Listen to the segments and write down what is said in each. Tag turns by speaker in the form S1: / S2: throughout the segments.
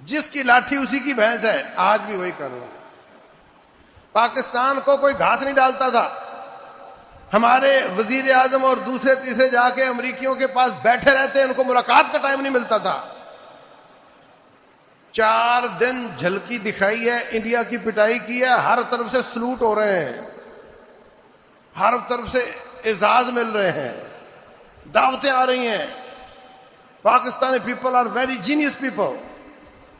S1: جس کی لاٹھی اسی کی بھینس ہے، آج بھی وہی قانون۔ پاکستان کو کوئی گھاس نہیں ڈالتا تھا، ہمارے وزیر اعظم اور دوسرے تیسرے جا کے امریکیوں کے پاس بیٹھے رہتے، ان کو ملاقات کا ٹائم نہیں ملتا تھا۔ 4 دن جھلکی دکھائی ہے، انڈیا کی پٹائی کی ہے، ہر طرف سے سلوٹ ہو رہے ہیں، ہر طرف سے اعزاز مل رہے ہیں، دعوتیں آ رہی ہیں۔ Pakistani people are very genius people,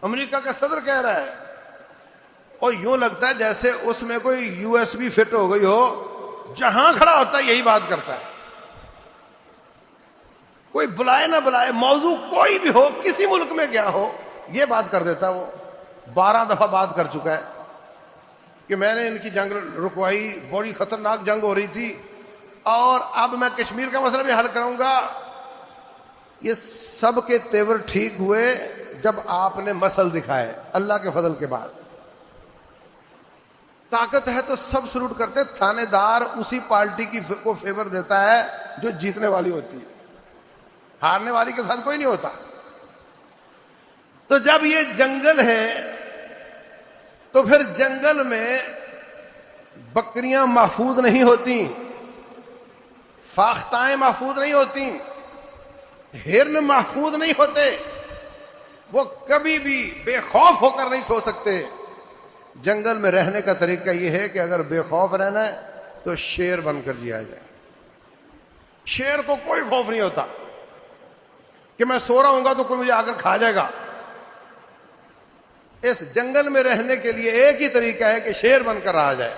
S1: امریکہ کا صدر کہہ رہا ہے، اور یوں لگتا ہے جیسے اس میں کوئی یو ایس بی فٹ ہو گئی ہو، جہاں کھڑا ہوتا ہے یہی بات کرتا ہے، کوئی بلائے نہ بلائے، موضوع کوئی بھی ہو، کسی ملک میں کیا ہو، یہ بات کر دیتا۔ وہ 12 دفعہ بات کر چکا ہے کہ میں نے ان کی جنگ رکوائی، بڑی خطرناک جنگ ہو رہی تھی، اور اب میں کشمیر کا مسئلہ بھی حل کروں گا۔ یہ سب کے تیور ٹھیک ہوئے جب آپ نے مسل دکھائے، اللہ کے فضل کے بعد۔ طاقت ہے تو سب سلوٹ کرتے، تھانے دار اسی پارٹی کی کو فیور دیتا ہے جو جیتنے والی ہوتی ہے، ہارنے والی کے ساتھ کوئی نہیں ہوتا۔ تو جب یہ جنگل ہے تو پھر جنگل میں بکریاں محفوظ نہیں ہوتی، فاختائیں محفوظ نہیں ہوتی، ہرن محفوظ نہیں ہوتے، وہ کبھی بھی بے خوف ہو کر نہیں سو سکتے۔ جنگل میں رہنے کا طریقہ یہ ہے کہ اگر بے خوف رہنا ہے تو شیر بن کر جیا جائے۔ شیر کو کوئی خوف نہیں ہوتا کہ میں سو رہا ہوں گا تو کوئی مجھے آ کر کھا جائے گا۔ اس جنگل میں رہنے کے لیے ایک ہی طریقہ ہے کہ شیر بن کر رہا جائے۔